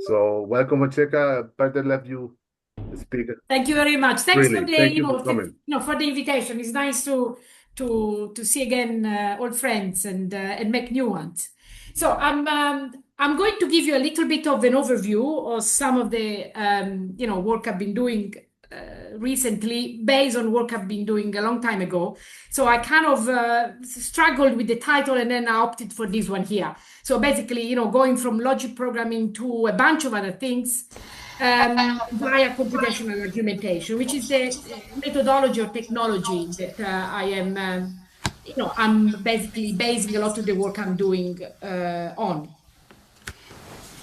So welcome, Francesca. Better let you speak Thank you very much. Thanks for freely. the, Thank you for coming. for the invitation. It's nice to see again old friends and make new ones. So I'm going to give you a little bit of an overview of some of the work I've been doing recently, based on work I've been doing a long time ago. So I kind of struggled with the title, and then I opted for this one here. So basically, going from logic programming to a bunch of other things via computational argumentation, which is the methodology or technology that I am, I'm basically basing a lot of the work I'm doing on.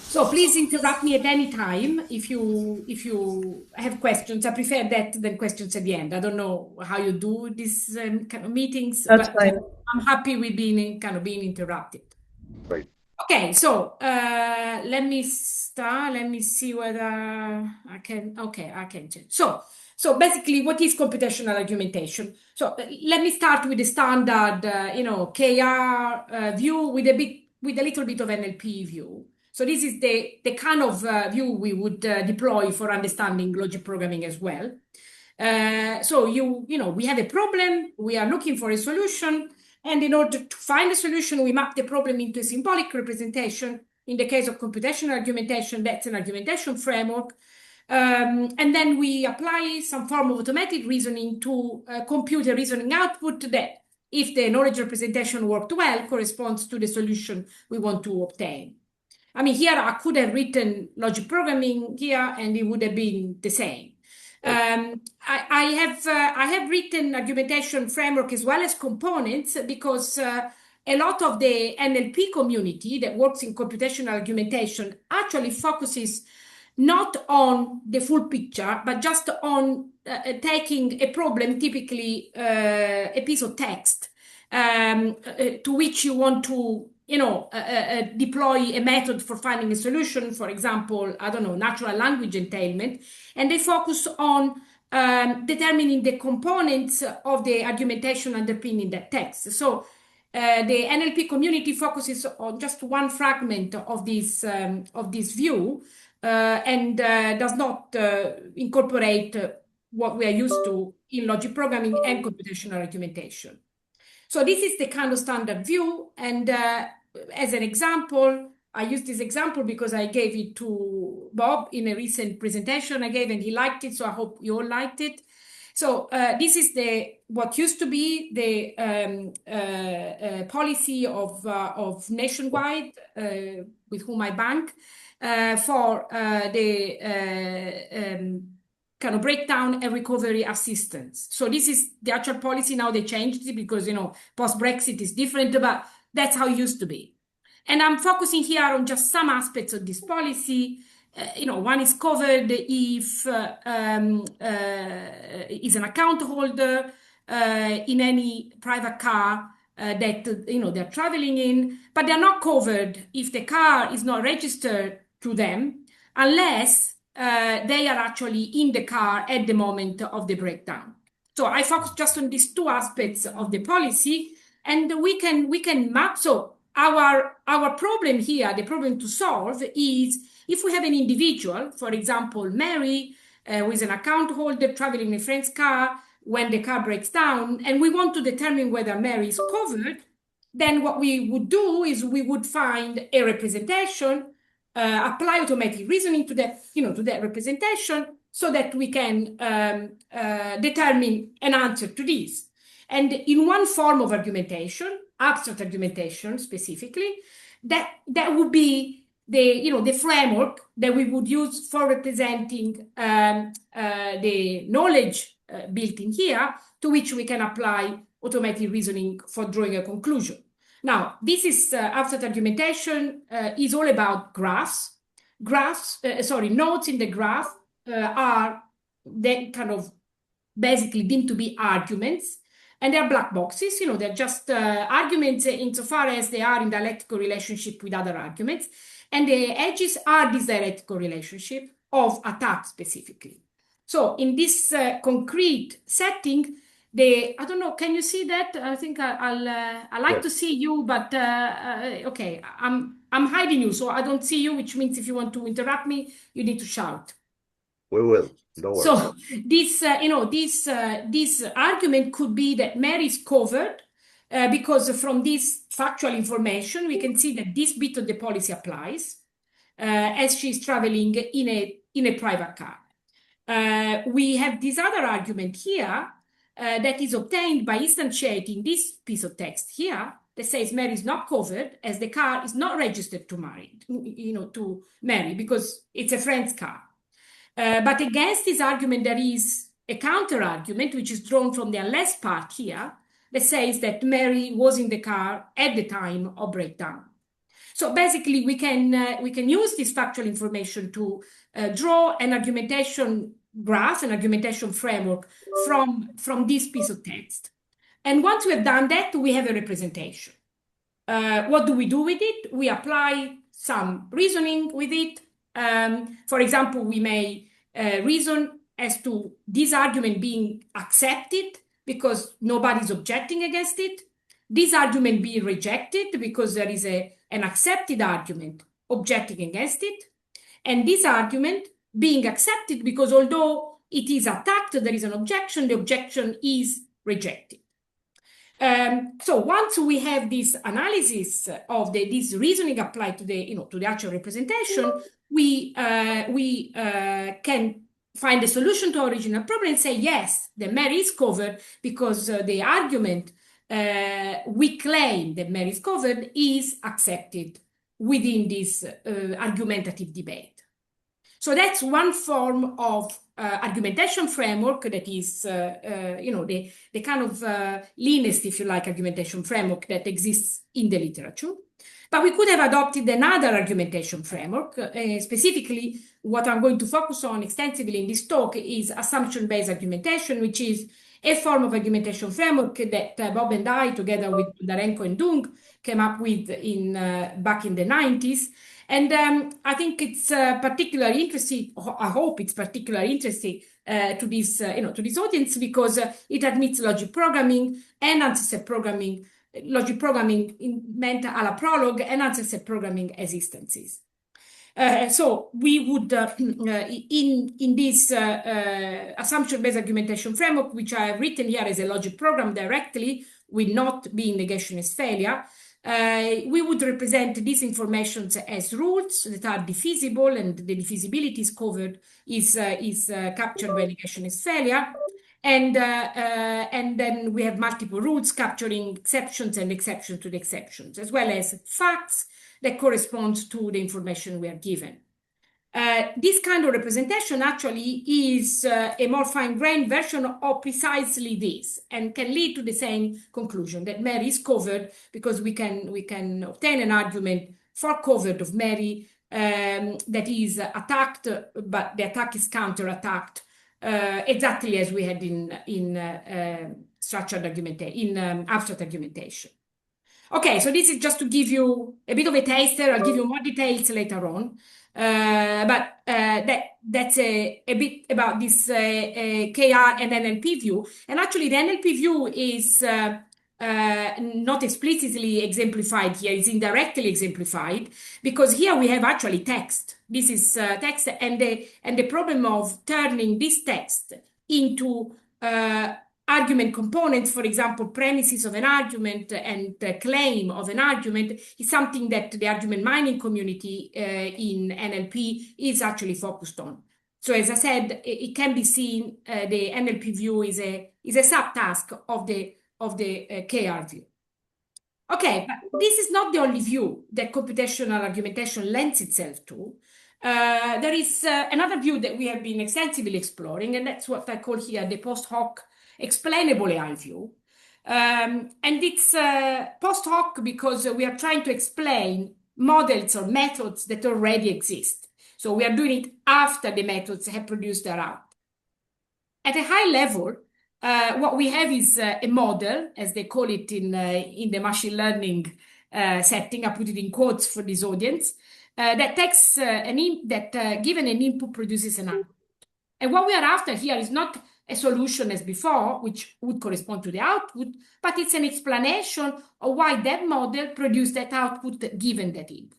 So please interrupt me at any time if you have questions. I prefer that than questions at the end. I don't know how you do these kind of meetings, That's but fine. I'm happy with being interrupted. Right. Okay, so let me start. Let me see whether I can. Okay, I can change. So basically, what is computational argumentation? So let me start with the standard, KR view with a little bit of NLP view. So this is the kind of view we would deploy for understanding logic programming as well. So we have a problem. We are looking for a solution. And in order to find a solution, we map the problem into a symbolic representation. In the case of computational argumentation, that's an argumentation framework. And then we apply some form of automated reasoning to compute a reasoning output that, if the knowledge representation worked well, corresponds to the solution we want to obtain. I mean, here I could have written logic programming here, and it would have been the same. I have written argumentation framework as well as components because a lot of the NLP community that works in computational argumentation actually focuses not on the full picture, but just on taking a problem, typically a piece of text, to which you want to deploy a method for finding a solution, for example, I don't know, natural language entailment, and they focus on determining the components of the argumentation underpinning that text. So the NLP community focuses on just one fragment of this view and does not incorporate what we are used to in logic programming and computational argumentation. So this is the kind of standard view. And as an example, I use this example because I gave it to Bob in a recent presentation I gave, and he liked it. So I hope you all liked it. So this is what used to be the policy of Nationwide, with whom I bank, for the kind of breakdown and recovery assistance. So this is the actual policy. Now they changed it because, post-Brexit is different, but that's how it used to be. And I'm focusing here on just some aspects of this policy. One is covered if is an account holder in any private car that they're traveling in, but they're not covered if the car is not registered to them, unless they are actually in the car at the moment of the breakdown. So I focus just on these two aspects of the policy, and we can map. So our problem here, the problem to solve, is if we have an individual, for example, Mary, who is an account holder traveling in a friend's car when the car breaks down, and we want to determine whether Mary is covered, then what we would do is we would find a representation, apply automatic reasoning to that representation, so that we can determine an answer to this. And in one form of argumentation, abstract argumentation specifically, that would be the framework that we would use for representing the knowledge built in here, to which we can apply automatic reasoning for drawing a conclusion. Now, this is abstract argumentation is all about graphs. Nodes in the graph are then kind of basically deemed to be arguments, and they're black boxes. They're just arguments insofar as they are in dialectical relationship with other arguments, and the edges are this dialectical relationship of attack specifically. So in this concrete setting, I don't know, can you see that? I think I like to Yes, see you, but okay, I'm hiding you, so I don't see you, which means if you want to interrupt me, you need to shout. we will. Don't worry. So this argument could be that Mary is covered because from this factual information, we can see that this bit of the policy applies as she's traveling in a private car. We have this other argument here that is obtained by instantiating this piece of text here that says Mary is not covered as the car is not registered to Mary because it's a friend's car. But against this argument, there is a counter argument, which is drawn from the unless part here, that says that Mary was in the car at the time of breakdown. So basically, we can use this factual information to draw an argumentation graph, an argumentation framework from this piece of text. And once we have done that, we have a representation. What do we do with it? We apply some reasoning with it. For example, we may reason as to this argument being accepted because nobody's objecting against it. This argument being rejected because there is an accepted argument objecting against it. And this argument being accepted because although it is attacked, there is an objection, the objection is rejected. So once we have this analysis of this reasoning applied to the actual representation, we can find a solution to our original problem and say, yes, the Mary is covered because the argument we claim that Mary is covered is accepted within this argumentative debate. So that's one form of argumentation framework that is, the kind of leanest, if you like, argumentation framework that exists in the literature. But we could have adopted another argumentation framework. Specifically, what I'm going to focus on extensively in this talk is assumption-based argumentation, which is a form of argumentation framework that Bob and I, together with Darenko and Dung, came up with back in the 90s. And I think it's particularly interesting. I hope it's particularly interesting to this audience because it admits logic programming and answer set programming. Logic programming meant a la Prolog and answer set programming as instances. So we would, in this assumption-based argumentation framework, which I have written here as a logic program directly, will not be in negationist failure. We would represent these informations as rules that are divisible, and the divisibility is covered, is captured by negationist failure. And then we have multiple rules capturing exceptions and exceptions to the exceptions, as well as facts that correspond to the information we are given. This kind of representation actually is a more fine-grained version of precisely this and can lead to the same conclusion that Mary is covered because we can obtain an argument for covered of Mary that is attacked, but the attack is counter-attacked exactly as we had in structured argumentation, in abstract argumentation. Okay, so this is just to give you a bit of a taster. I'll give you more details later on. But that's a bit about this KR and NLP view. And actually, the NLP view is not explicitly exemplified here, it's indirectly exemplified, because here we have actually text. This is text, and the problem of turning this text into argument components, for example, premises of an argument and claim of an argument, is something that the argument mining community in NLP is actually focused on. So as I said, it can be seen, the NLP view is a subtask of the KR view. Okay, but this is not the only view that computational argumentation lends itself to. There is another view that we have been extensively exploring, and that's what I call here the post hoc explainable AI view. And it's post hoc because we are trying to explain models or methods that already exist. So we are doing it after the methods have produced their output. At a high level, what we have is a model, as they call it in the machine learning setting. I put it in quotes for this audience, that takes given an input produces an output. And what we are after here is not a solution as before, which would correspond to the output, but it's an explanation of why that model produced that output given that input.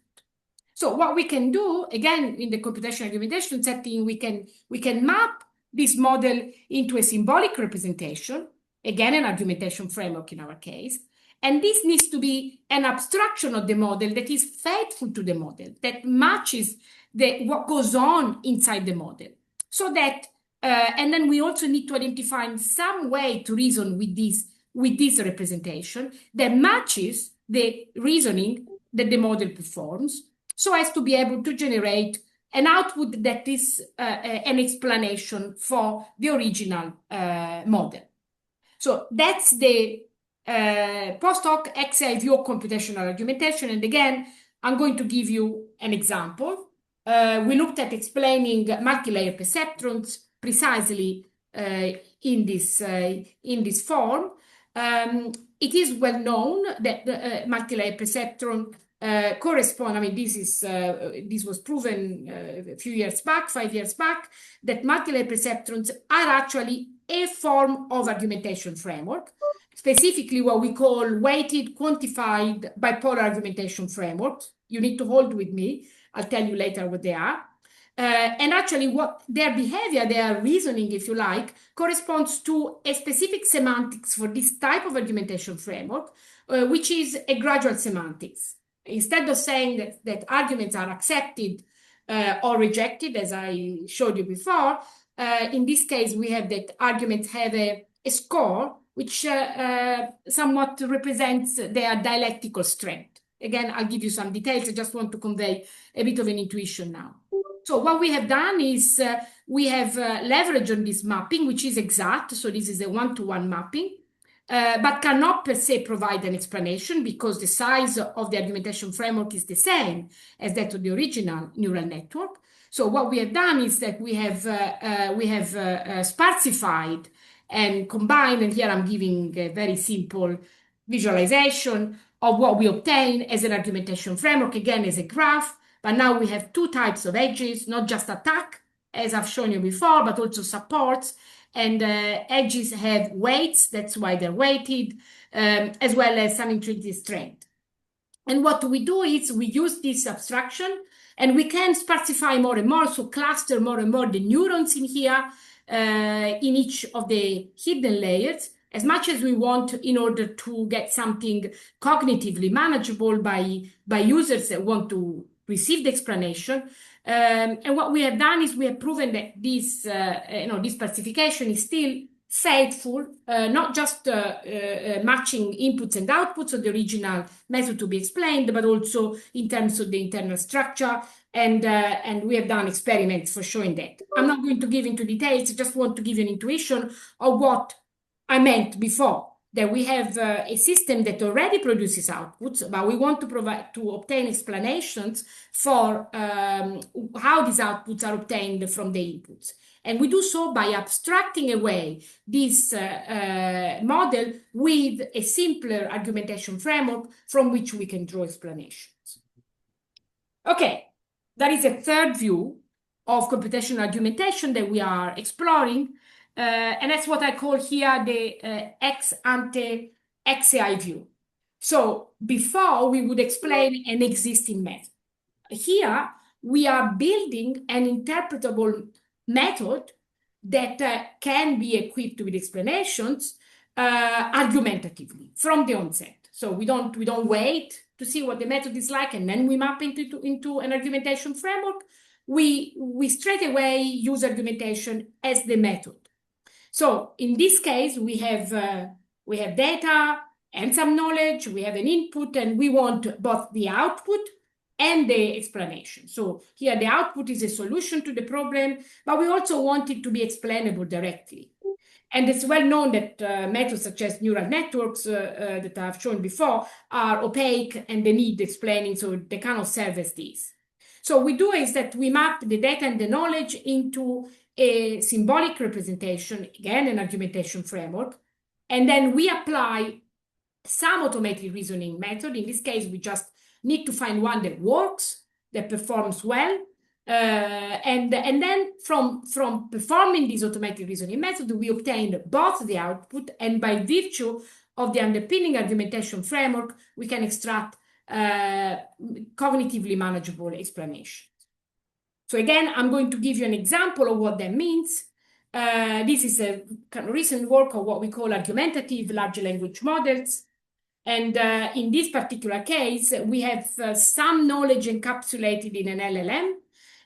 So what we can do, again, in the computational argumentation setting, we can map this model into a symbolic representation, again, an argumentation framework in our case. And this needs to be an abstraction of the model that is faithful to the model, that matches what goes on inside the model. So that, and then we also need to identify some way to reason with this representation that matches the reasoning that the model performs, so as to be able to generate an output that is an explanation for the original model. So that's the post hoc XI view of computational argumentation. And again, I'm going to give you an example. We looked at explaining multi-layer perceptrons precisely in this form. It is well known that the multi-layer perceptron correspond. I mean, this was proven a few years back, 5 years back, that multi-layer perceptrons are actually a form of argumentation framework, specifically what we call weighted quantified bipolar argumentation framework. You need to hold with me. I'll tell you later what they are. And actually, what their behavior, their reasoning, if you like, corresponds to a specific semantics for this type of argumentation framework, which is a gradual semantics. Instead of saying that arguments are accepted or rejected, as I showed you before, in this case, we have that arguments have a score which somewhat represents their dialectical strength. Again, I'll give you some details. I just want to convey a bit of an intuition now. So what we have done is we have leveraged on this mapping, which is exact. So this is a one-to-one mapping, but cannot per se provide an explanation because the size of the argumentation framework is the same as that of the original neural network. So what we have done is that we have sparsified and combined, and here I'm giving a very simple visualization of what we obtain as an argumentation framework, again as a graph. But now we have two types of edges, not just attack, as I've shown you before, but also supports. And edges have weights, that's why they're weighted, as well as some intrinsic strength. And what we do is we use this abstraction, and we can sparsify more and more, so cluster more and more the neurons in here, in each of the hidden layers, as much as we want in order to get something cognitively manageable by users that want to receive the explanation. And what we have done is we have proven that this sparsification is still faithful, not just matching inputs and outputs of the original method to be explained, but also in terms of the internal structure. And we have done experiments for showing that. I'm not going to give into details. I just want to give you an intuition of what I meant before, that we have a system that already produces outputs, but we want to obtain explanations for how these outputs are obtained from the inputs. And we do so by abstracting away this model with a simpler argumentation framework from which we can draw explanations. Okay, that is a third view of computational argumentation that we are exploring. And that's what I call here the ex ante XAI view. So before we would explain an existing method. Here we are building an interpretable method that can be equipped with explanations argumentatively from the onset. So we don't wait to see what the method is like and then we map into an argumentation framework. We straight away use argumentation as the method. So in this case, we have data and some knowledge, we have an input, and we want both the output and the explanation. So here the output is a solution to the problem, but we also want it to be explainable directly. And it's well known that methods such as neural networks that I've shown before are opaque and they need explaining, so they cannot serve as this. So what we do is that we map the data and the knowledge into a symbolic representation, again, an argumentation framework, and then we apply some automated reasoning method. In this case, we just need to find one that works, that performs well, And then from performing this automatic reasoning method, we obtain both the output, and by virtue of the underpinning argumentation framework, we can extract cognitively manageable explanations. So again, I'm going to give you an example of what that means. This is a kind of recent work of what we call argumentative large language models. And in this particular case, we have some knowledge encapsulated in an LLM,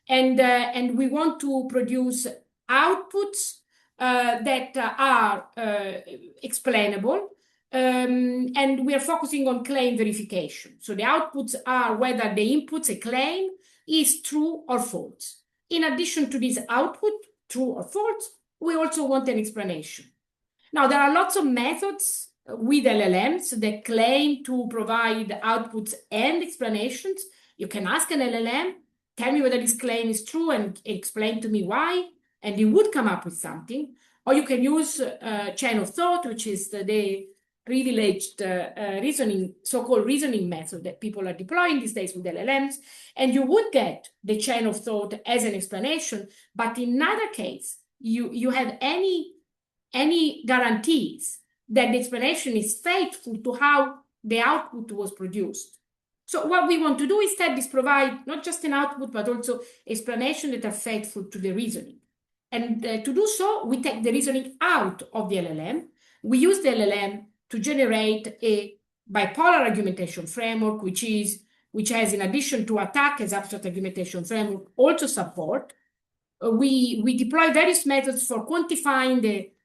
and we want to produce outputs that are explainable, and we are focusing on claim verification. So the outputs are whether the inputs, a claim, is true or false. In addition to this output, true or false, we also want an explanation. Now, there are lots of methods with LLMs that claim to provide outputs and explanations. You can ask an LLM, tell me whether this claim is true and explain to me why, and it would come up with something. Or you can use chain of thought, which is the privileged reasoning, so-called reasoning method that people are deploying these days with LLMs, and you would get the chain of thought as an explanation, but in neither case you have any guarantees that the explanation is faithful to how the output was produced. So what we want to do instead is provide not just an output, but also explanations that are faithful to the reasoning. And to do so, we take the reasoning out of the LLM. We use the LLM to generate a bipolar argumentation framework, which has, in addition to attack as abstract argumentation framework, also support. We deploy various methods for quantifying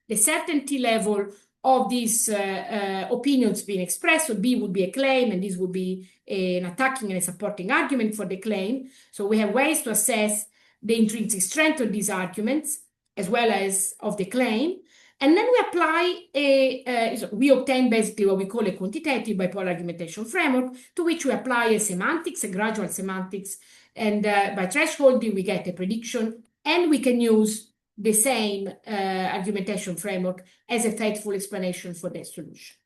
the certainty level of these opinions being expressed. So B would be a claim, and this would be an attacking and a supporting argument for the claim. So we have ways to assess the intrinsic strength of these arguments, as well as of the claim. And then we apply we obtain basically what we call a quantitative bipolar argumentation framework, to which we apply a semantics, a gradual semantics, and by thresholding we get a prediction, and we can use the same argumentation framework as a faithful explanation for the solution.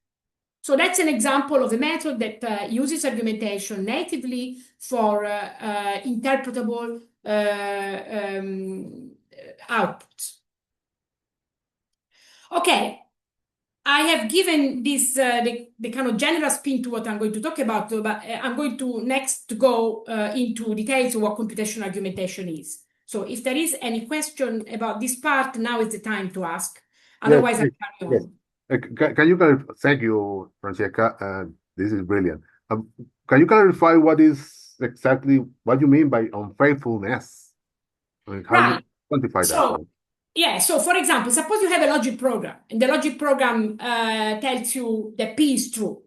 So that's an example of a method that uses argumentation natively for interpretable outputs. Okay, I have given this the kind of general spin to what I'm going to talk about, but I'm going to next go into details of what computational argumentation is. So if there is any question about this part, now is the time to ask. Otherwise, Yes, I'll carry on. yes. Can you clarify? Thank you, Francesca. This is brilliant. Can you clarify what you mean by unfaithfulness? I mean, how you quantify that? Yeah, so for example, suppose you have a logic program, and the logic program tells you that P is true.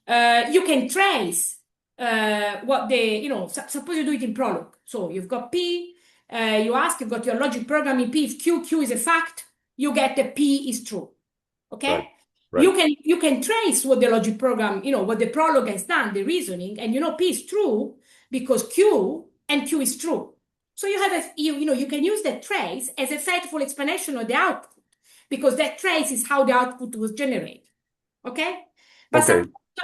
You can trace suppose you do it in Prolog. So you've got P, you've got your logic program in P. If Q is a fact, you get that P is true. Okay? Right. You can trace what the logic program, what the Prolog has done, the reasoning, and P is true because Q is true. So you can use that trace as a faithful explanation of the output, because that trace is how the output was generated. Okay? But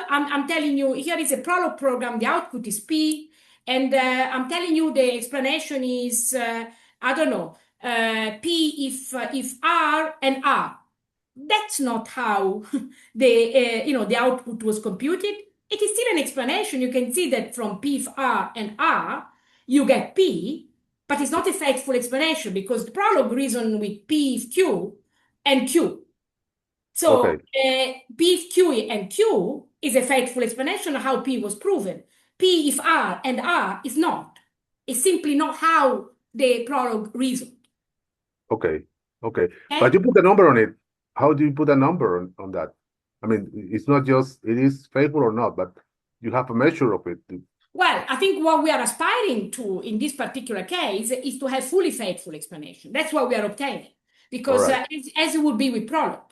I'm telling you, here is a Prolog program, the output is P, and I'm telling you the explanation is, P if R and R. That's not how the output was computed. It is still an explanation. You can see that from P if R and R, you get P, but it's not a faithful explanation because the Prolog reasoned with P if Q and Q. So P if Q and Q is a faithful explanation of how P was proven. P if R and R is not. It's simply not how the Prolog reasoned. Okay. But you put a number on it. How do you put a number on that? I mean, it's not just it is faithful or not, but you have a measure of it. Well, I think what we are aspiring to in this particular case is to have fully faithful explanation. That's what we are obtaining. Because as it would be with Prolog,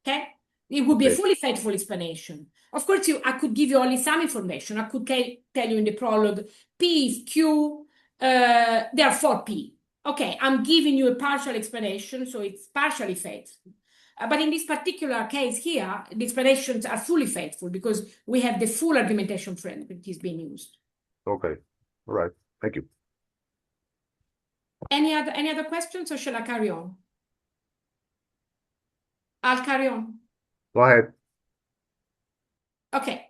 okay? It would be a fully faithful explanation. Of course, I could give you only some information. I could tell you in the Prolog, P is Q, therefore P. Okay, I'm giving you a partial explanation, so it's partially faithful. But in this particular case here, the explanations are fully faithful because we have the full argumentation framework that is being used. Okay, all right. Thank you. any other questions, or shall I carry on? I'll carry on. Go ahead. Okay.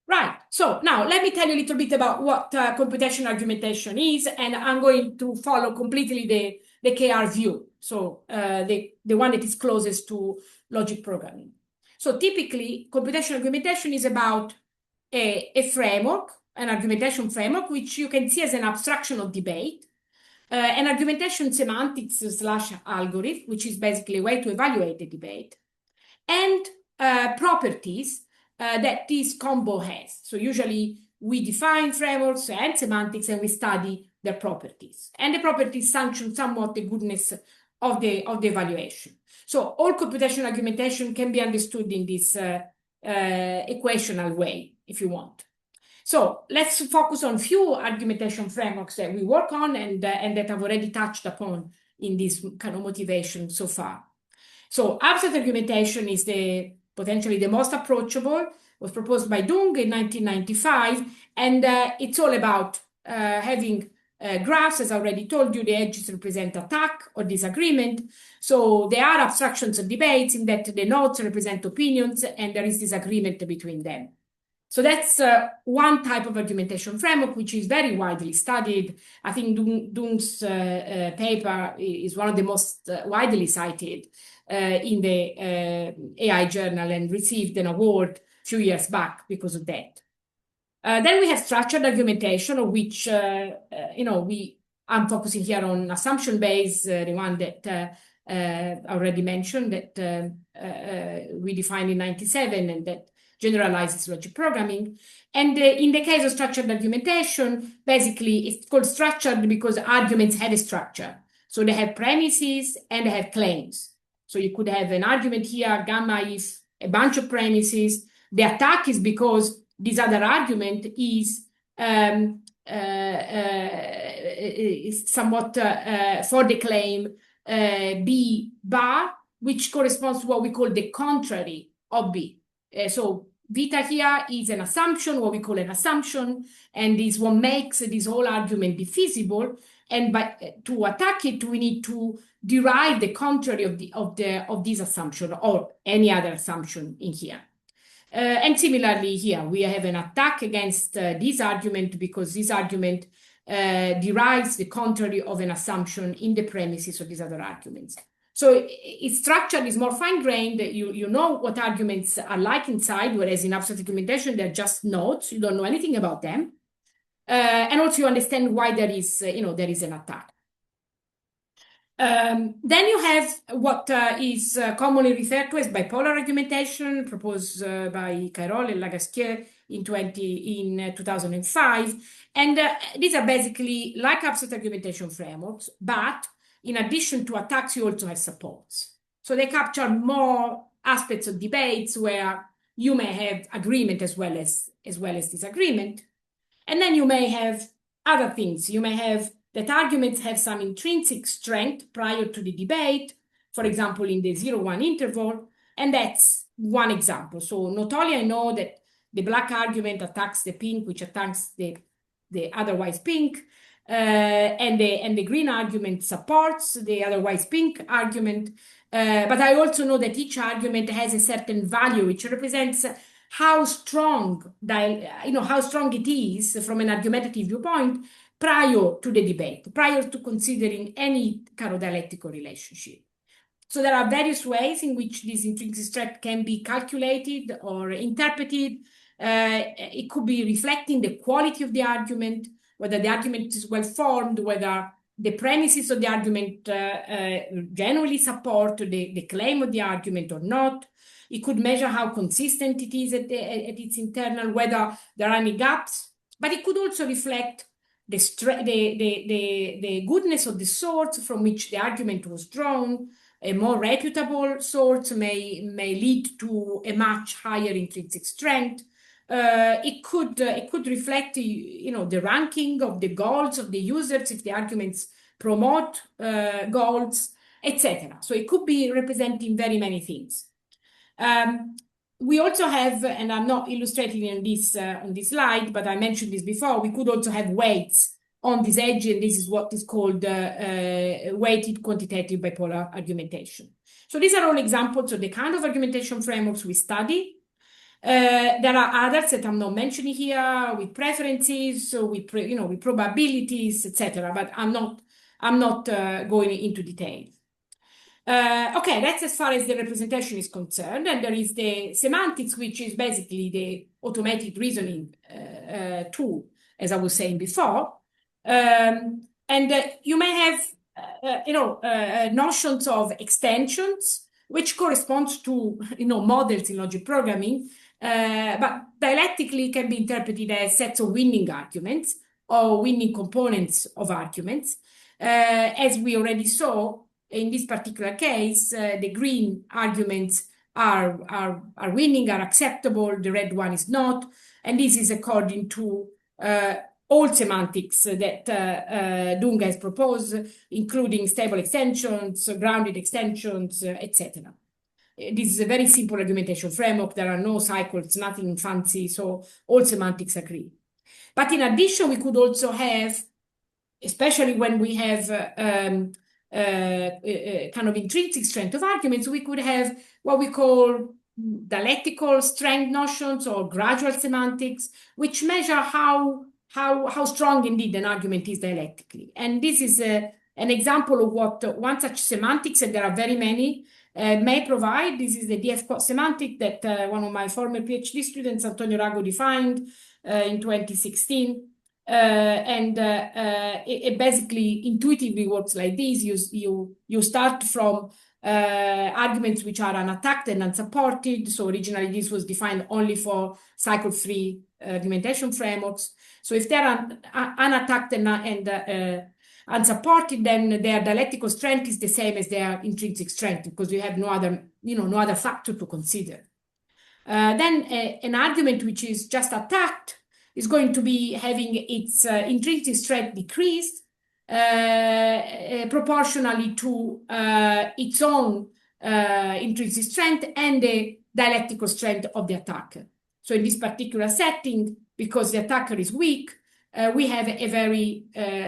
Right. So now let me tell you a little bit about what computational argumentation is, and I'm going to follow completely the CLArg view. So the one that is closest to logic programming. So typically, computational argumentation is about a framework, an argumentation framework, which you can see as an abstraction of debate, an argumentation semantics / algorithm, which is basically a way to evaluate the debate, and properties that this combo has. So usually we define frameworks and semantics, and we study their properties. And the properties sanction somewhat the goodness of the evaluation. So all computational argumentation can be understood in this equational way, if you want. So let's focus on few argumentation frameworks that we work on and that I've already touched upon in this kind of motivation so far. So abstract argumentation is potentially the most approachable, was proposed by Dung in 1995, and it's all about having graphs. As I already told you, the edges represent attack or disagreement. So there are abstractions of debates in that the nodes represent opinions and there is disagreement between them. So that's one type of argumentation framework, which is very widely studied. I think Dung's paper is one of the most widely cited in the AI journal and received an award a few years back because of that. Then we have structured argumentation, of which, I'm focusing here on assumption-based, the one that I already mentioned, that we defined in 97 and that generalizes logic programming. And in the case of structured argumentation, basically it's called structured because arguments have a structure. So they have premises and they have claims. So you could have an argument here, gamma if a bunch of premises. The attack is because this other argument is somewhat for the claim B bar, which corresponds to what we call the contrary of B. So beta here is an assumption, what we call an assumption, and is what makes this whole argument be feasible. And to attack it, we need to derive the contrary of this assumption or any other assumption in here. And similarly here, we have an attack against this argument because this argument derives the contrary of an assumption in the premises of these other arguments. So its structure is more fine-grained. You know what arguments are like inside, whereas in abstract argumentation, they're just nodes. You don't know anything about them. And also you understand why there is an attack. Then you have what is commonly referred to as bipolar argumentation, proposed by Cairol and Lagastier in 2005. And these are basically like abstract argumentation frameworks, but in addition to attacks, you also have supports. So they capture more aspects of debates where you may have agreement as well as disagreement. And then you may have other things. You may have that arguments have some intrinsic strength prior to the debate, for example, in the 0-1 interval. And that's one example. So not only I know that the black argument attacks the pink, which attacks the otherwise pink, and the green argument supports the otherwise pink argument. But I also know that each argument has a certain value, which represents how strong it is from an argumentative viewpoint prior to the debate, prior to considering any kind of dialectical relationship. So there are various ways in which this intrinsic strength can be calculated or interpreted. It could be reflecting the quality of the argument, whether the argument is well formed, whether the premises of the argument generally support the claim of the argument or not. It could measure how consistent it is at its internal, whether there are any gaps, but it could also reflect the goodness of the source from which the argument was drawn. A more reputable source may lead to a much higher intrinsic strength. It could reflect the ranking of the goals of the users if the arguments promote goals, etc. So it could be representing very many things. We also have, and I'm not illustrating on this slide, but I mentioned this before, we could also have weights on this edge, and this is what is called weighted quantitative bipolar argumentation. So these are all examples of the kind of argumentation frameworks we study. There are others that I'm not mentioning here, with preferences, so with with probabilities, etc. But I'm not going into detail. Okay, that's as far as the representation is concerned, and there is the semantics, which is basically the automated reasoning tool, as I was saying before. And you may have notions of extensions, which corresponds to models in logic programming, but dialectically can be interpreted as sets of winning arguments or winning components of arguments. As we already saw, in this particular case, the green arguments are winning, are acceptable, the red one is not, and this is according to all semantics that Dunga has proposed, including stable extensions, grounded extensions, etc. This is a very simple argumentation framework. There are no cycles, nothing fancy, so all semantics agree. But in addition, we could also have, especially when we have kind of intrinsic strength of arguments, we could have what we call dialectical strength notions or gradual semantics, which measure how strong indeed an argument is dialectically. And this is an example of what one such semantics, and there are very many, may provide. This is the DF semantic that one of my former PhD students, Antonio Rago, defined in 2016. And it basically intuitively works like this. You start from arguments which are unattacked and unsupported. So originally this was defined only for cycle-free argumentation frameworks. So if they're unattacked and unsupported, then their dialectical strength is the same as their intrinsic strength, because you have no other factor to consider. Then an argument which is just attacked is going to be having its intrinsic strength decreased proportionally to its own intrinsic strength and the dialectical strength of the attacker. So in this particular setting, because the attacker is weak, we have a very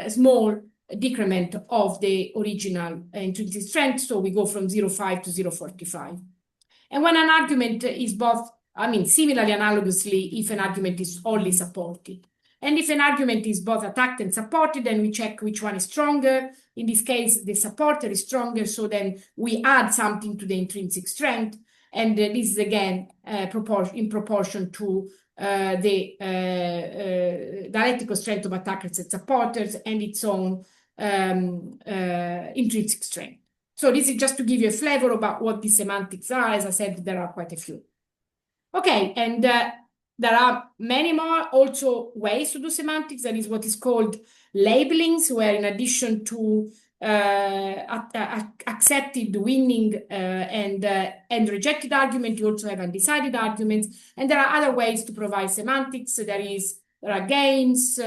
small decrement of the original intrinsic strength. So we go from 0.5 to 0.45. And when an argument is both, similarly analogously, if an argument is only supported. And if an argument is both attacked and supported, then we check which one is stronger. In this case, the supporter is stronger, so then we add something to the intrinsic strength. And this is again in proportion to the dialectical strength of attackers and supporters and its own intrinsic strength. So this is just to give you a flavor about what the semantics are. As I said, there are quite a few. Okay, and there are many more also ways to do semantics. There is what is called labelings, where in addition to accepted, winning, and rejected argument, you also have undecided arguments. And there are other ways to provide semantics. There are games,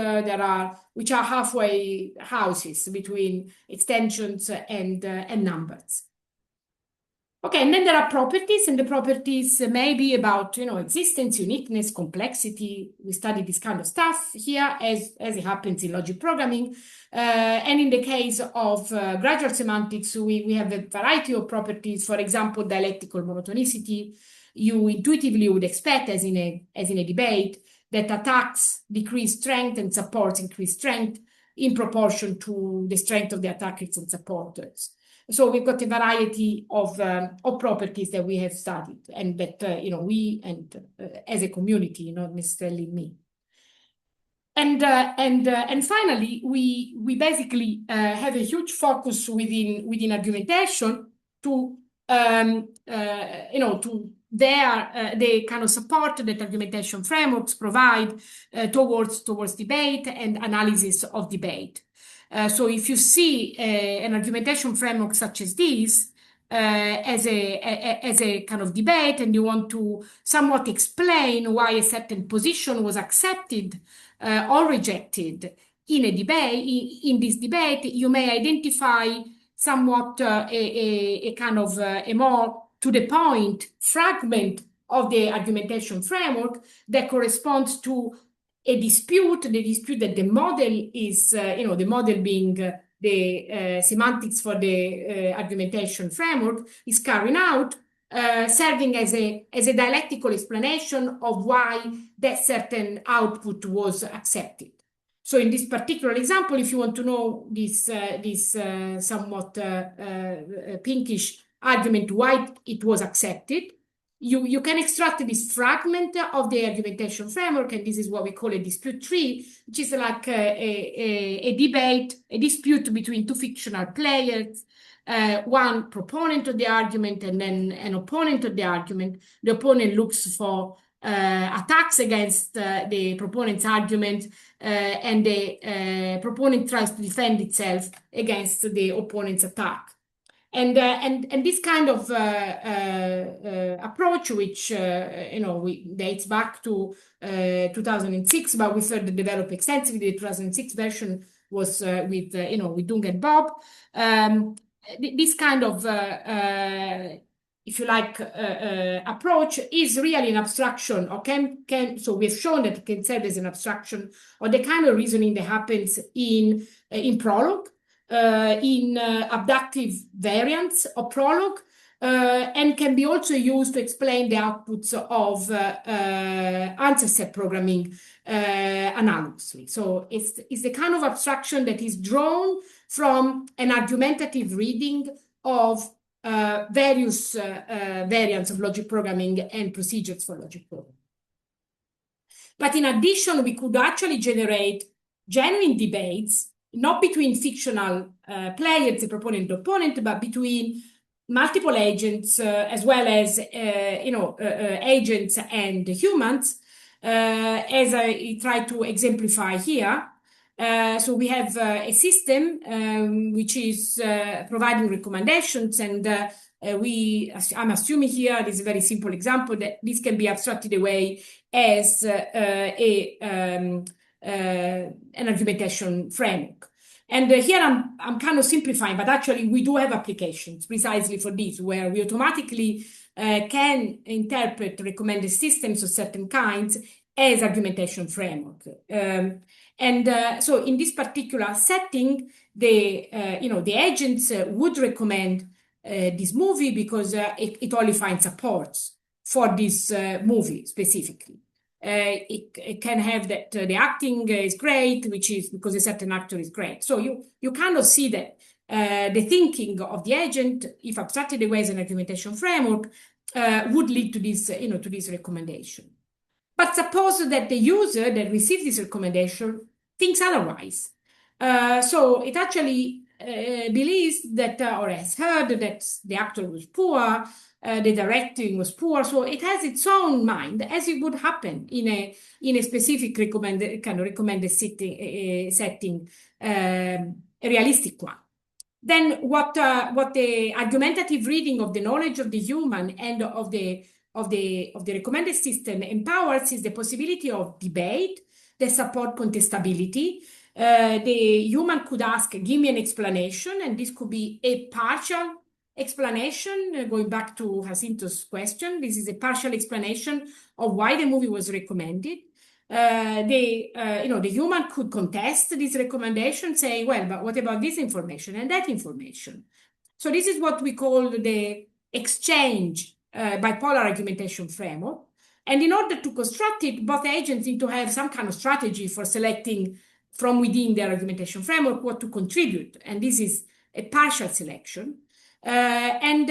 which are halfway houses between extensions and numbers. Okay, and then there are properties, and the properties may be about existence, uniqueness, complexity. We study this kind of stuff here, as it happens in logic programming. And in the case of gradual semantics, we have a variety of properties. For example, dialectical monotonicity. You intuitively would expect, as in a debate, that attacks decrease strength and supports increase strength in proportion to the strength of the attackers and supporters. So we've got a variety of properties that we have studied, and that we and as a community, not necessarily me. And finally, we basically have a huge focus within argumentation to the kind of support that argumentation frameworks provide towards debate and analysis of debate. So if you see an argumentation framework such as this as a kind of debate, and you want to somewhat explain why a certain position was accepted or rejected in a debate, in this debate, you may identify somewhat a kind of a more to the point fragment of the argumentation framework that corresponds to a dispute, the dispute that the model is, the model being the semantics for the argumentation framework is carrying out, serving as a dialectical explanation of why that certain output was accepted. So in this particular example, if you want to know this somewhat pinkish argument why it was accepted, you can extract this fragment of the argumentation framework, and this is what we call a dispute tree, which is like a debate, a dispute between two fictional players, one proponent of the argument and then an opponent of the argument. The opponent looks for attacks against the proponent's argument, and the proponent tries to defend itself against the opponent's attack. And this kind of approach, which dates back to 2006, but we further developed extensively. The 2006 version was with Dung and Bob. This kind of if you like, approach is really an abstraction, or so we've shown that it can serve as an abstraction of the kind of reasoning that happens in Prolog, in abductive variants of Prolog, and can be also used to explain the outputs of answer set programming analogously. So it's the kind of abstraction that is drawn from an argumentative reading of various variants of logic programming and procedures for logic programming. But in addition, we could actually generate genuine debates, not between fictional players, the proponent and opponent, but between multiple agents, as well as agents and humans, as I try to exemplify here. So we have a system which is providing recommendations, and I'm assuming here, this is a very simple example, that this can be abstracted away as an argumentation framework. And here I'm kind of simplifying, but actually we do have applications precisely for this, where we automatically can interpret recommended systems of certain kinds as argumentation framework. So in this particular setting, the agents would recommend this movie because it only finds supports for this movie specifically. It can have that the acting is great, which is because a certain actor is great. So you kind of see that the thinking of the agent, if abstracted away as an argumentation framework, would lead to this, to this recommendation. But suppose that the user that receives this recommendation thinks otherwise. So it actually believes that, or has heard that the actor was poor, the directing was poor. So it has its own mind, as it would happen in a specific recommended setting, a realistic one. Then what the argumentative reading of the knowledge of the human and of the recommended system empowers is the possibility of debate that support contestability. The human could ask, give me an explanation, and this could be a partial explanation, going back to Jacinto's question. This is a partial explanation of why the movie was recommended. The human could contest this recommendation, saying, well, but what about this information and that information? So this is what we call the exchange bipolar argumentation framework. And in order to construct it, both agents need to have some kind of strategy for selecting from within their argumentation framework what to contribute. And this is a partial selection. And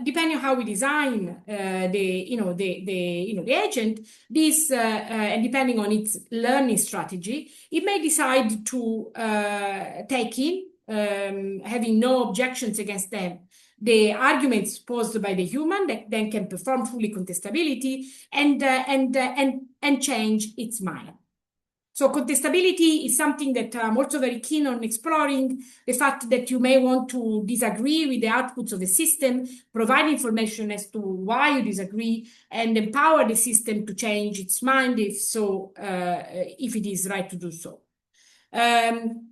depending on how we design the agent, this and depending on its learning strategy, it may decide to take in, having no objections against them, the arguments posed by the human that then can perform fully contestability and change its mind. So contestability is something that I'm also very keen on exploring, the fact that you may want to disagree with the outputs of the system, provide information as to why you disagree, and empower the system to change its mind if it is right to do so.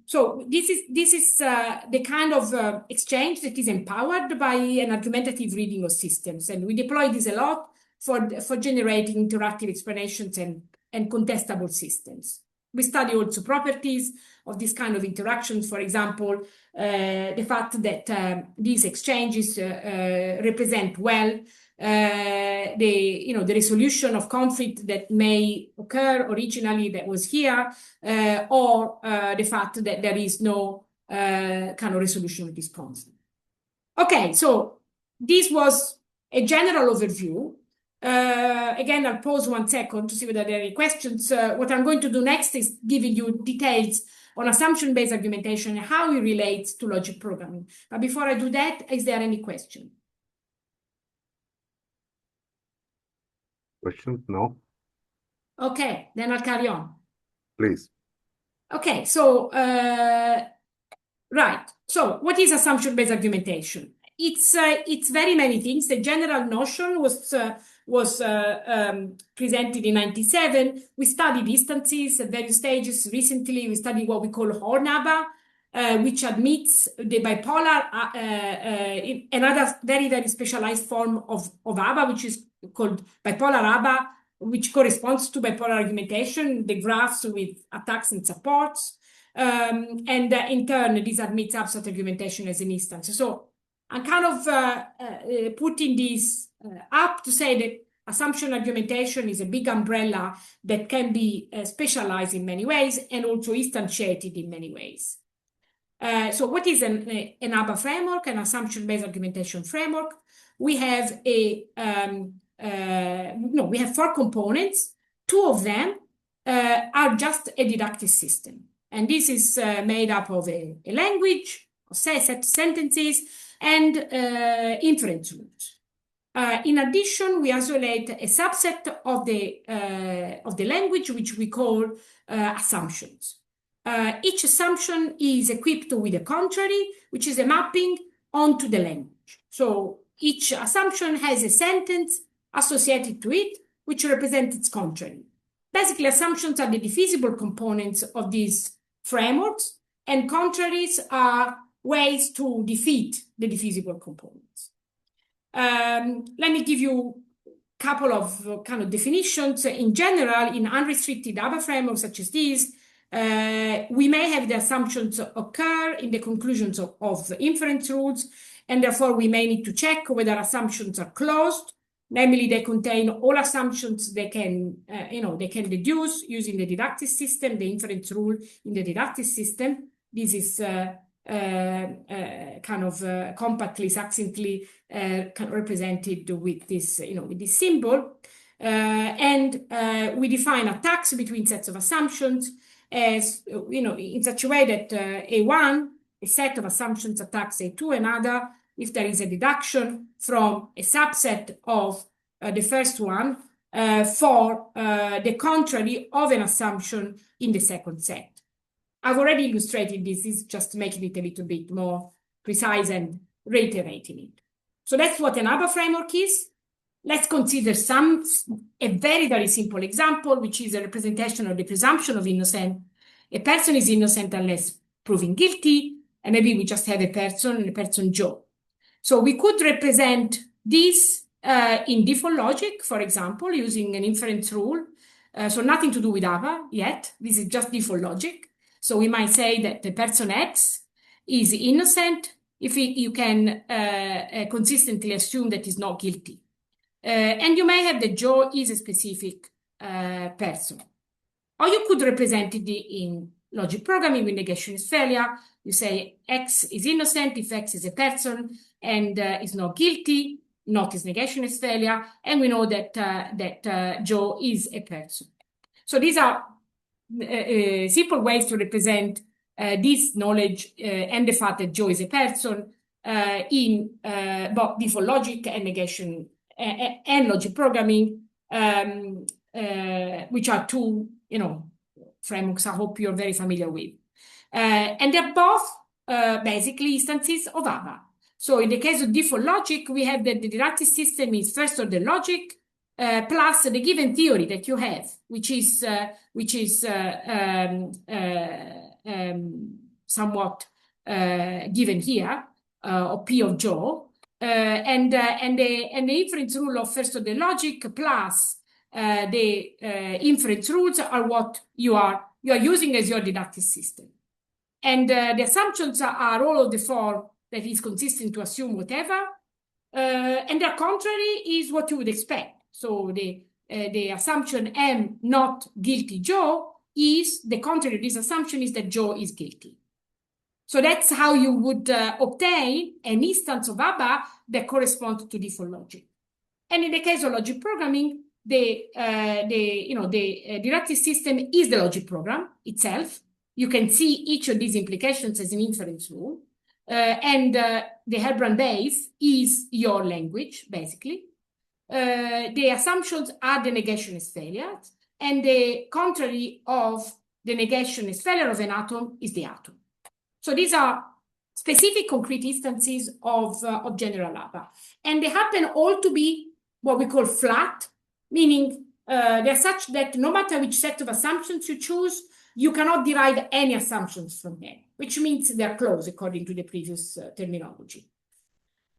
So this is the kind of exchange that is empowered by an argumentative reading of systems, and we deploy this a lot for generating interactive explanations and and contestable systems. We study also properties of this kind of interactions. For example, the fact that these exchanges represent well the resolution of conflict that may occur originally that was here, or the fact that there is no kind of resolution of this conflict. Okay, so this was a general overview. Again, I'll pause 1 second to see whether there are any questions. What I'm going to do next is giving you details on assumption-based argumentation and how it relates to logic programming. But before I do that, is there any question? Questions? No? Okay, then I'll carry on. Please. Okay, so, right. So what is assumption-based argumentation? It's very many things. The general notion was presented in 1997. We studied instances at various stages. Recently, we studied what we call Horn-ABA, which admits the bipolar, another very, very specialized form of ABA, which is called bipolar ABA, which corresponds to bipolar argumentation, the graphs with attacks and supports. And in turn, this admits abstract argumentation as an instance. So I'm kind of putting this up to say that assumption argumentation is a big umbrella that can be specialized in many ways and also instantiated in many ways. So what is an ABA framework, an assumption-based argumentation framework? We have we have 4 components. 2 of them are just a didactic system. And this is made up of a language, a set of sentences, and inference rules. In addition, we isolate a subset of the language, which we call assumptions. Each assumption is equipped with a contrary, which is a mapping onto the language. So each assumption has a sentence associated to it, which represents its contrary. Basically, assumptions are the divisible components of these frameworks, and contraries are ways to defeat the divisible components. Let me give you a couple of kind of definitions. In general, in unrestricted ABA frameworks such as these, we may have the assumptions occur in the conclusions of inference rules, and therefore we may need to check whether assumptions are closed. Namely, they contain all assumptions they can deduce using the didactic system, the inference rule in the didactic system. This is kind of compactly, succinctly represented with this, with this symbol. And we define attacks between sets of assumptions as, in such a way that A1, a set of assumptions, attacks A2, another, if there is a deduction from a subset of the first one for the contrary of an assumption in the second set. I've already illustrated this. This is just making it a little bit more precise and reiterating it. So that's what an ABA framework is. Let's consider a very, very simple example, which is a representation of the presumption of innocence. A person is innocent unless proven guilty, and maybe we just have a person and a person Joe. So we could represent this in default logic, for example, using an inference rule. So nothing to do with ABA yet. This is just default logic. So we might say that the person X is innocent if you can consistently assume that he's not guilty. And you may have that Joe is a specific person. Or you could represent it in logic programming with negationist failure. You say X is innocent if X is a person and is not guilty, not is negationist failure, and we know that Joe is a person. So these are simple ways to represent this knowledge and the fact that Joe is a person in both default logic and negation and logic programming, which are 2, frameworks I hope you're very familiar with. And they're both basically instances of ABA. So in the case of default logic, we have that the didactic system is first order logic plus the given theory that you have, which is somewhat given here, or P of Joe, and the inference rule of first order logic plus the inference rules are what you are using as your deductive system. And the assumptions are all of the form that is consistent to assume whatever. And the contrary is what you would expect. So the assumption M not guilty Joe is the contrary of this assumption is that Joe is guilty. So that's how you would obtain an instance of ABA that corresponds to default logic. And in the case of logic programming, the deductive system is the logic program itself. You can see each of these implications as an inference rule. And the Herbrand base is your language, basically. The assumptions are the negationist failures, and the contrary of the negationist failure of an atom is the atom. So these are specific concrete instances of general ABA. And they happen all to be what we call flat, meaning they're such that no matter which set of assumptions you choose, you cannot derive any assumptions from them, which means they're closed according to the previous terminology.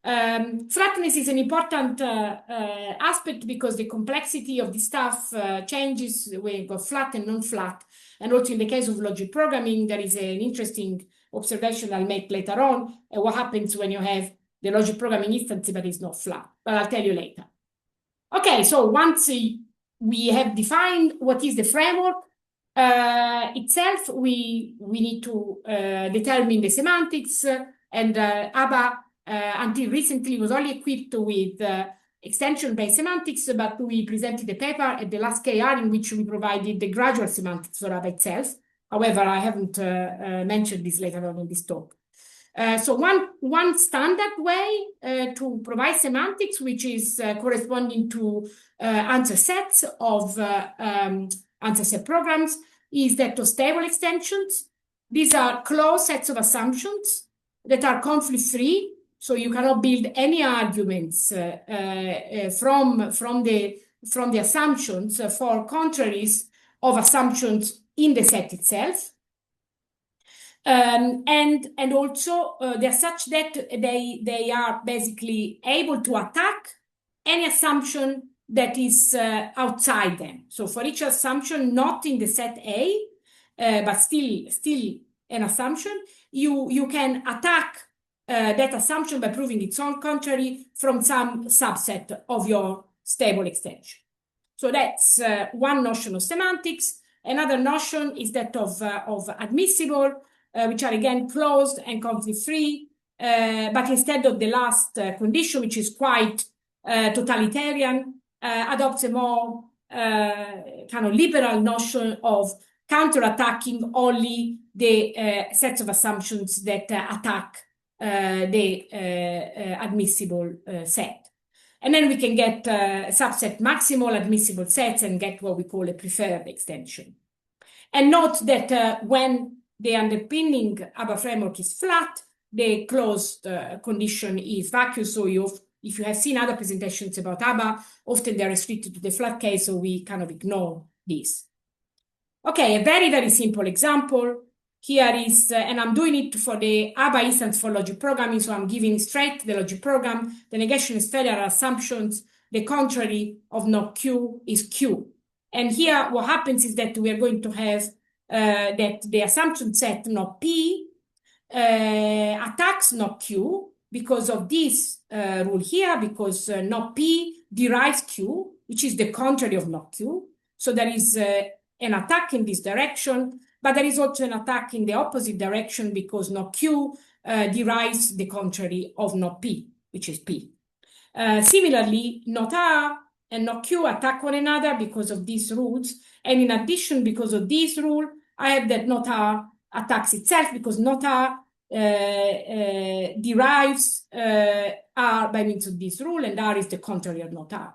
Flatness is an important aspect because the complexity of the stuff changes when you go flat and non-flat. And also in the case of logic programming, there is an interesting observation I'll make later on, what happens when you have the logic programming instance but it's not flat, but I'll tell you later. Okay, so once we have defined what is the framework itself, we need to determine the semantics, and ABA until recently was only equipped with extension-based semantics, but we presented a paper at the last CLArg in which we provided the gradual semantics for ABA itself. However, I haven't mentioned this later on in this talk. So one standard way to provide semantics, which is corresponding to answer sets of answer set programs, is that of stable extensions. These are closed sets of assumptions that are conflict-free, so you cannot build any arguments from the assumptions for contraries of assumptions in the set itself. And also they're such that they are basically able to attack any assumption that is outside them. So for each assumption not in the set A, but still an assumption, you can attack that assumption by proving its own contrary from some subset of your stable extension. So that's one notion of semantics. Another notion is that of admissible, which are again closed and conflict-free, but instead of the last condition, which is quite totalitarian, adopts a more kind of liberal notion of counter-attacking only the sets of assumptions that attack the admissible set. And then we can get subset maximal admissible sets and get what we call a preferred extension. And note that when the underpinning ABA framework is flat, the closed condition is vacuous. So if you have seen other presentations about ABA, often they're restricted to the flat case, so we kind of ignore this. Okay, a very, very simple example. Here is, and I'm doing it for the ABA instance for logic programming, so I'm giving straight the logic program. The negationist failure assumptions, the contrary of not Q is Q. And here what happens is that we are going to have that the assumption set not P attacks not Q because of this rule here, because not P derives Q, which is the contrary of not Q. So there is an attack in this direction, but there is also an attack in the opposite direction because not Q derives the contrary of not P, which is P. Similarly, not R and not Q attack one another because of these rules. And in addition, because of this rule, I have that not R attacks itself because not R derives R by means of this rule, and R is the contrary of not R.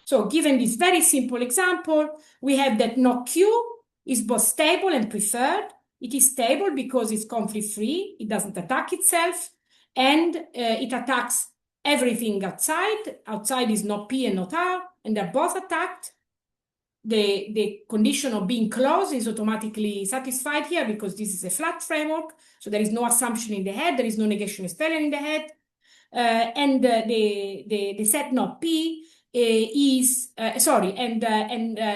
So given this very simple example, we have that not Q is both stable and preferred. It is stable because it's conflict-free. It doesn't attack itself, and it attacks everything outside. Outside is not P and not R, and they're both attacked. The condition of being closed is automatically satisfied here because this is a flat framework, so there is no assumption in the head, there is no negationist failure in the head, and the set not P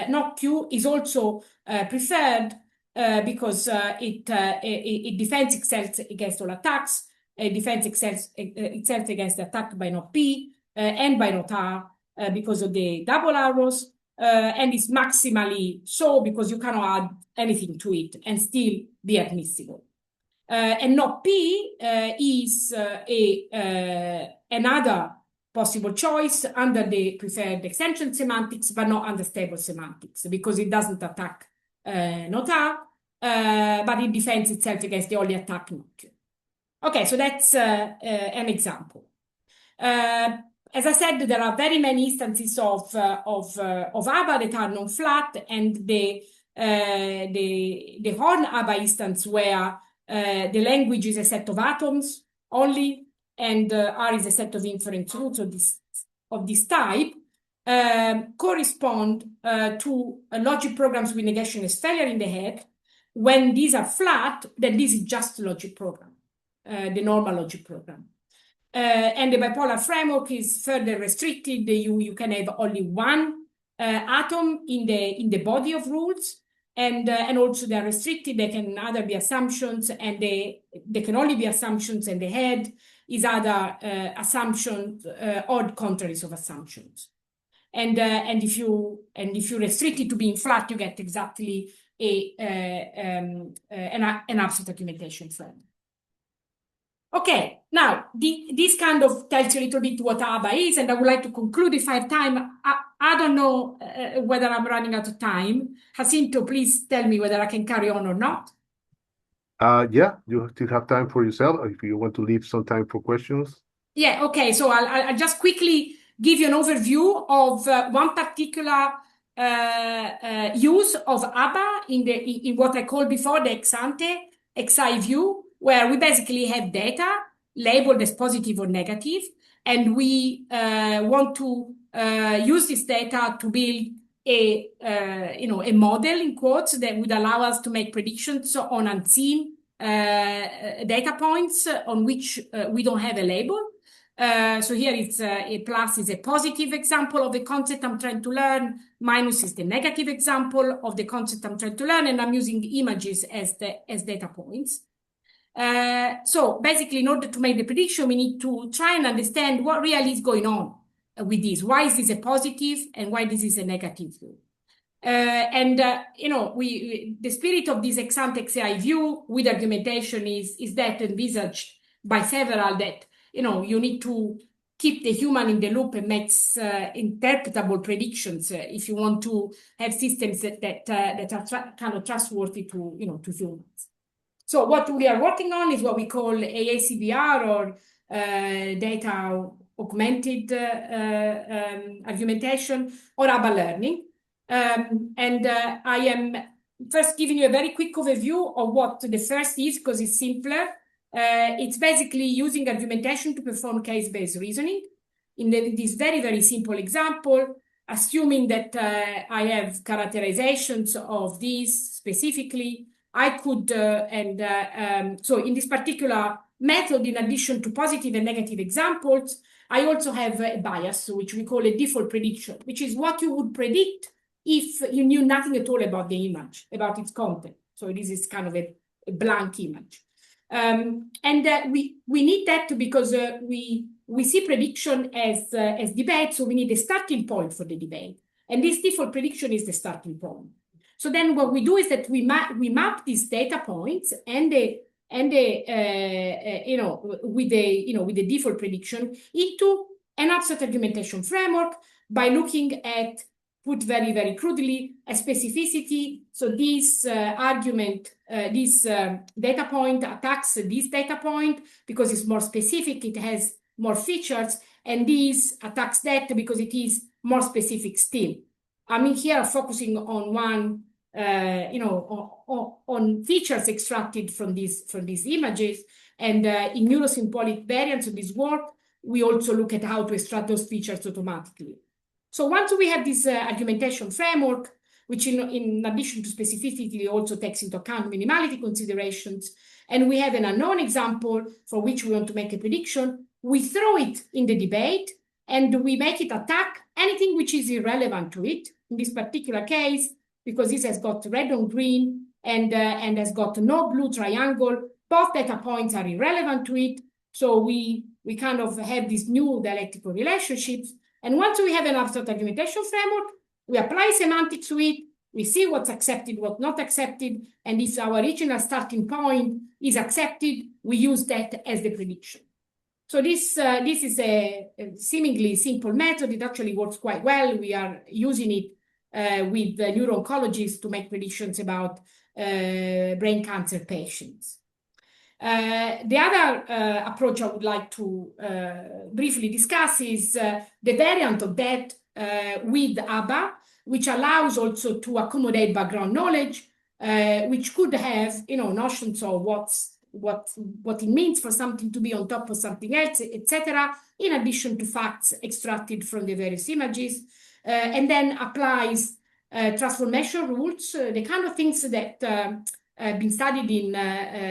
not Q is also preferred because it defends itself against all attacks. It defends itself against the attack by not P and by not R because of the double arrows. And it's maximally so because you cannot add anything to it and still be admissible. And not P is another possible choice under the preferred extension semantics, but not under stable semantics because it doesn't attack not R, but it defends itself against the only attack not Q. Okay, so that's an example. As I said, there are very many instances of ABA that are non-flat, and the Horn ABA instance where the language is a set of atoms only, and R is a set of inference roots of this type, correspond to logic programs with negationist failure in the head. When these are flat, then this is just a logic program, the normal logic program. And the bipolar framework is further restricted. You can have only one atom in the body of rules, and also they are restricted. They can either be assumptions, and they can only be assumptions, and the head is either assumptions or contraries of assumptions. And if you restrict it to being flat, you get exactly an absolute argumentation frame. Okay, now this kind of tells you a little bit what ABA is, and I would like to conclude if I have time. I don't know whether I'm running out of time. Jacinto, please tell me whether I can carry on or not. Yeah, you still have time for yourself if you want to leave some time for questions. Yeah, okay, so I'll just quickly give you an overview of one particular use of ABA in what I called before the ex-ante, XI view, where we basically have data labeled as positive or negative, and we want to use this data to build a model in quotes that would allow us to make predictions on unseen data points on which we don't have a label. So here it's a plus is a positive example of the concept I'm trying to learn, minus is the negative example of the concept I'm trying to learn, and I'm using images as data points. So basically, in order to make the prediction, we need to try and understand what really is going on with this. Why is this a positive and why this is a negative view? The spirit of this ex-ante XI view with argumentation is that envisaged by several that, you need to keep the human in the loop and make interpretable predictions if you want to have systems that are kind of trustworthy to humans. So what we are working on is what we call AACBR, or data augmented argumentation, or ABA learning. I am first giving you a very quick overview of what the first is, because it's simpler. It's basically using argumentation to perform case-based reasoning. In this very, very simple example, assuming that I have characterizations of these specifically, I could, so in this particular method, in addition to positive and negative examples, I also have a bias, which we call a default prediction, which is what you would predict if you knew nothing at all about the image, about its content. So this is kind of a blank image. We need that because we see prediction as debate, so we need a starting point for the debate. And this default prediction is the starting point. So then what we do is that we map these data points with the default prediction into an abstract argumentation framework by looking at, put very, very crudely, a specificity. So this data point attacks this data point because it's more specific, it has more features, and this attacks that because it is more specific still. I mean, here focusing on one, on features extracted from these images, and in neurosymbolic variants of this work, we also look at how to extract those features automatically. So once we have this argumentation framework, which in addition to specificity also takes into account minimality considerations, and we have an unknown example for which we want to make a prediction, we throw it in the debate and we make it attack anything which is irrelevant to it. In this particular case, because this has got red on green and has got no blue triangle, both data points are irrelevant to it. So we kind of have these new dialectical relationships. And once we have an abstract argumentation framework, we apply semantics to it, we see what's accepted, what's not accepted, and if our original starting point is accepted, we use that as the prediction. So this is a seemingly simple method. It actually works quite well. We are using it with the neuro-oncologists to make predictions about brain cancer patients. The other approach I would like to briefly discuss is the variant of that with ABA, which allows also to accommodate background knowledge, which could have, notions of what it means for something to be on top of something else, etc., in addition to facts extracted from the various images, and then applies transformation rules, the kind of things that have been studied in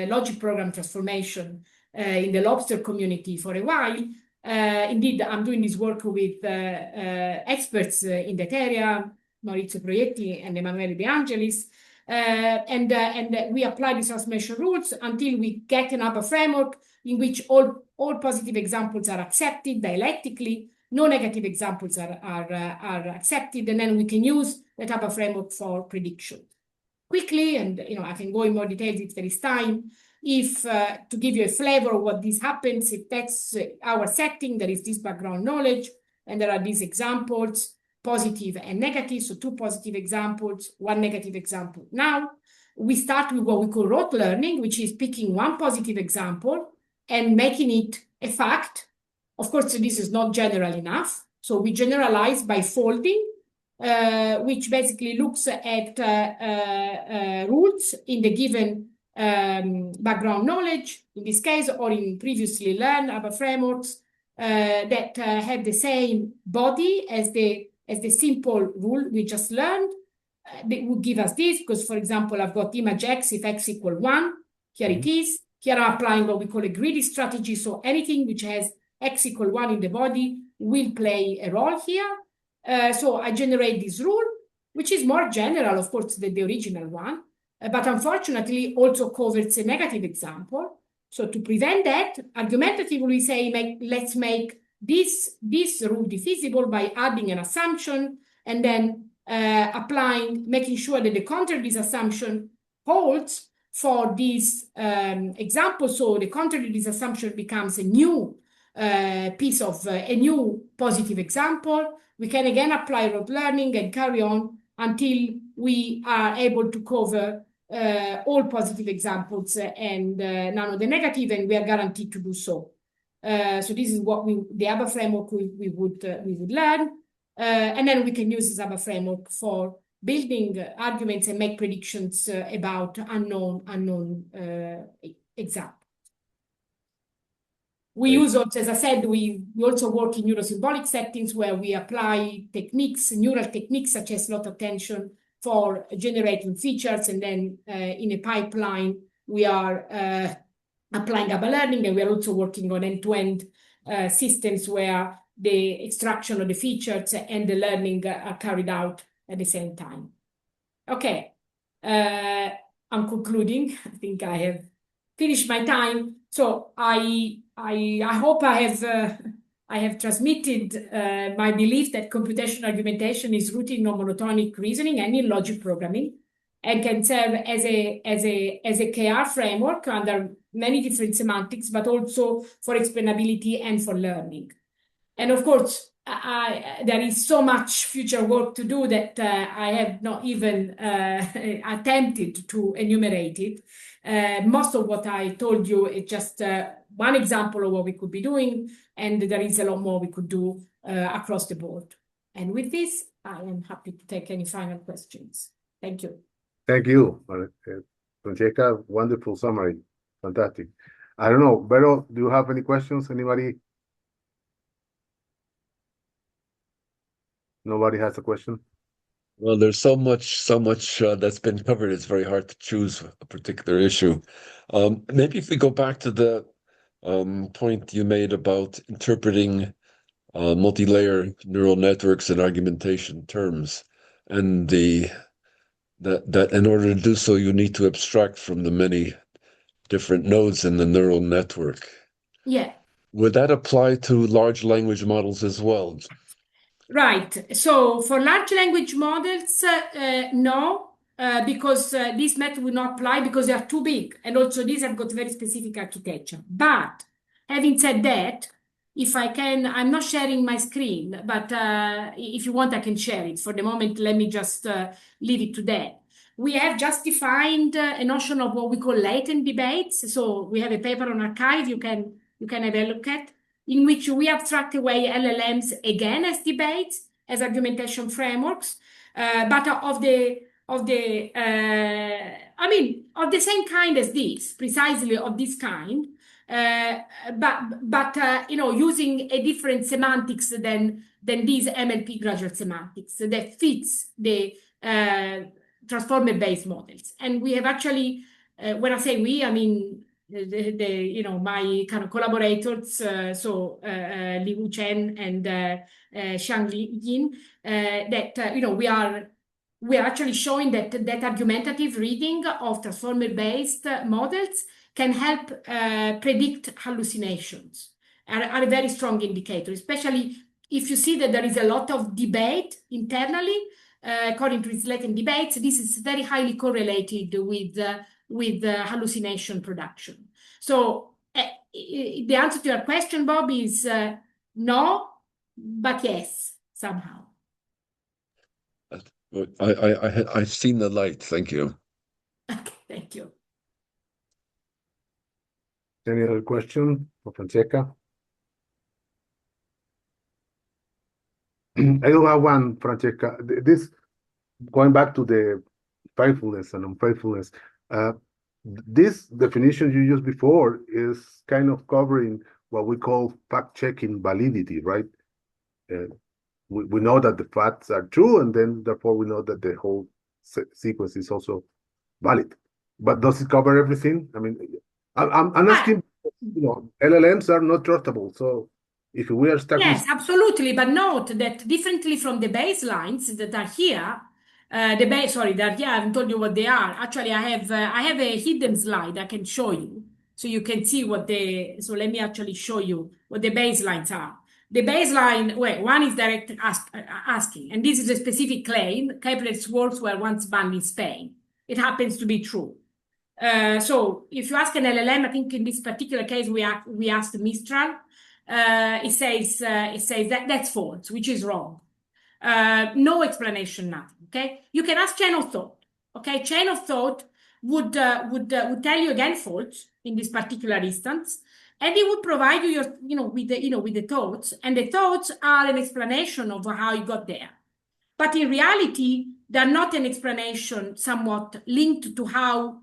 logic program transformation in the lobster community for a while. Indeed, I'm doing this work with experts in that area, Maurizio Proietti and Emanuele De Angelis, and we apply these transformation rules until we get another framework in which all positive examples are accepted dialectically, no negative examples are accepted, and then we can use that type of framework for prediction. Quickly, and I can go in more details if there is time. If to give you a flavor of what this happens, if that's our setting, there is this background knowledge, and there are these examples, positive and negative, so 2 positive examples, 1 negative example. Now, we start with what we call rote learning, which is picking 1 positive example and making it a fact. Of course, this is not general enough, so we generalize by folding, which basically looks at rules in the given background knowledge, in this case, or in previously learned other frameworks that have the same body as the simple rule we just learned. They would give us this, because, for example, I've got image X if X equal 1. Here it is. Here I'm applying what we call a greedy strategy. So anything which has X equal 1 in the body will play a role here. So I generate this rule, which is more general, of course, than the original one, but unfortunately also covers a negative example. So to prevent that, argumentatively we say, let's make this rule defeasible by adding an assumption and then making sure that the counter this assumption holds for this example. So the counter to this assumption becomes a new piece of a new positive example. We can again apply rote learning and carry on until we are able to cover all positive examples and none of the negative, and we are guaranteed to do so. So this is what the ABA framework we would learn, and then we can use this ABA framework for building arguments and make predictions about unknown examples. We use also, as I said, we also work in neurosymbolic settings where we apply techniques, neural techniques such as lot attention for generating features, and then in a pipeline we are applying ABA learning, and we are also working on end-to-end systems where the extraction of the features and the learning are carried out at the same time. Okay, I'm concluding. I think I have finished my time. So I hope I have transmitted my belief that computational argumentation is rooted in non-monotonic reasoning and in logic programming, and can serve as a CLArg framework under many different semantics, but also for explainability and for learning. And of course, there is so much future work to do that I have not even attempted to enumerate it. Most of what I told you is just one example of what we could be doing, and there is a lot more we could do across the board. And with this, I am happy to take any final questions. Thank you. Thank you, Francesca. Wonderful summary. Fantastic. I don't know, Vero, do you have any questions? Anybody? Nobody has a question? Well, there's so much that's been covered. It's very hard to choose a particular issue. Maybe if we go back to the point you made about interpreting multi-layer neural networks and argumentation terms, and that in order to do so, you need to abstract from the many different nodes in the neural network. Yeah. Would that apply to large language models as well? Right. So for large language models, no, because this method will not apply because they are too big. And also these have got very specific architecture. But having said that, if I can, I'm not sharing my screen, but if you want, I can share it. For the moment, let me just leave it to that. We have just defined a notion of what we call latent debates. So we have a paper on arXiv you can have a look at, in which we abstract away LLMs again as debates, as argumentation frameworks, but of the same kind as this, precisely of this kind, but using a different semantics than these MLP gradual semantics that fits the transformer-based models. And we have actually, when I say we, I mean my kind of collaborators, Li Wu Chen and Xiang Yin, that we are actually showing that argumentative reading of transformer-based models can help predict hallucinations. Are a very strong indicator, especially if you see that there is a lot of debate internally. According to these latent debates, this is very highly correlated with hallucination production. So the answer to your question, Bob, is no, but yes, somehow. I've seen the light. Thank you. Okay, thank you. Any other question for Francesca? I do have one, Francesca. This, going back to the faithfulness and unfaithfulness, this definition you used before is kind of covering what we call fact-checking validity, right? We know that the facts are true, and then therefore we know that the whole sequence is also valid. But does it cover everything? I mean, I'm asking, LLMs are not trustable, so if we are stuck yes, absolutely. But note that differently from the baselines that are here, they're here. I haven't told you what they are. Actually, I have a hidden slide I can show you, so you can see what so let me actually show you what the baselines are. The baseline, one is direct asking, and this is a specific claim. Kepler's works were once banned in Spain. It happens to be true. So if you ask an LLM, I think in this particular case we asked Mistral. It says that that's false, which is wrong. No explanation, nothing. Okay, you can ask chain of thought. Okay, chain of thought would tell you again false in this particular instance, and it would provide you with the thoughts, and the thoughts are an explanation of how you got there. But in reality, they're not an explanation somewhat linked to how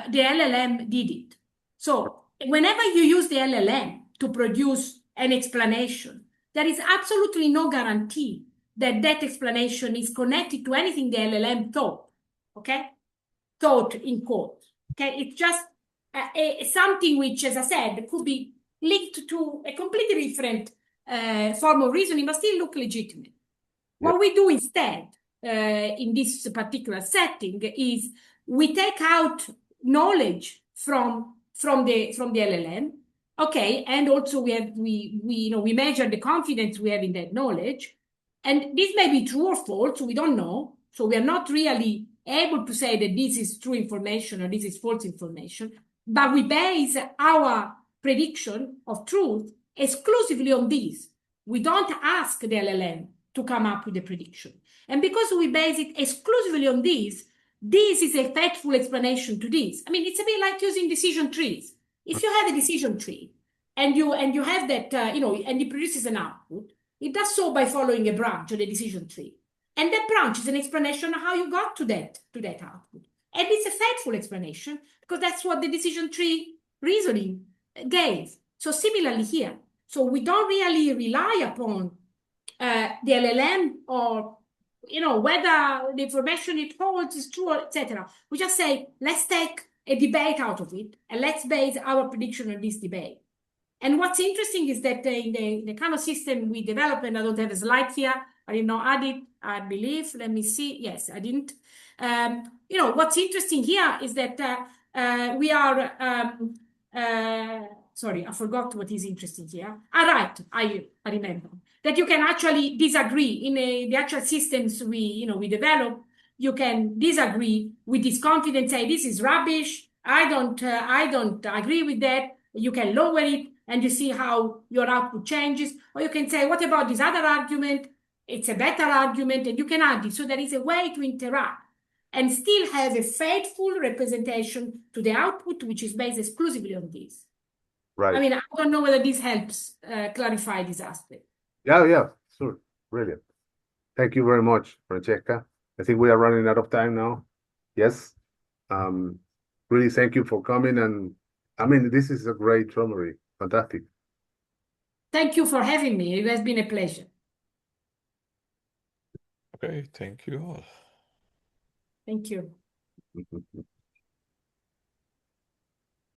the LLM did it. So whenever you use the LLM to produce an explanation, there is absolutely no guarantee that that explanation is connected to anything the LLM thought, okay? Thought in quotes, okay? It's just something which, as I said, could be linked to a completely different form of reasoning, but still look legitimate. Yeah. What we do instead in this particular setting is we take out knowledge from the LLM, okay, and also we measure the confidence we have in that knowledge, and this may be true or false, we don't know, so we are not really able to say that this is true information or this is false information, but we base our prediction of truth exclusively on this. We don't ask the LLM to come up with a prediction, and because we base it exclusively on this is a faithful explanation to this. I mean, it's a bit like using decision trees. If you have a decision tree and you have that, and it produces an output, it does so by following a branch of the decision tree. And that branch is an explanation of how you got to that output. And it's a faithful explanation because that's what the decision tree reasoning gave. So similarly here. So we don't really rely upon the LLM or whether the information it holds is true, etc. We just say, let's take a debate out of it, and let's base our prediction on this debate. And what's interesting is that in the kind of system we developed, and I don't have a slide here, I did not add it, I believe. Let me see. Yes, I didn't. What's interesting here is that we are, sorry, I forgot what is interesting here. Right, I remember that you can actually disagree in the actual systems we develop. You can disagree with this confidence, say this is rubbish. I don't agree with that. You can lower it and you see how your output changes. Or you can say, what about this other argument? It's a better argument, and you can add it. So there is a way to interact and still have a faithful representation to the output, which is based exclusively on this. Right. I mean, I don't know whether this helps clarify this aspect. Yeah, sure. Brilliant. Thank you very much, Francesca. I think we are running out of time now. Yes. Really thank you for coming. And I mean, this is a great summary. Fantastic. Thank you for having me. It has been a pleasure. Okay, thank you all. Thank you.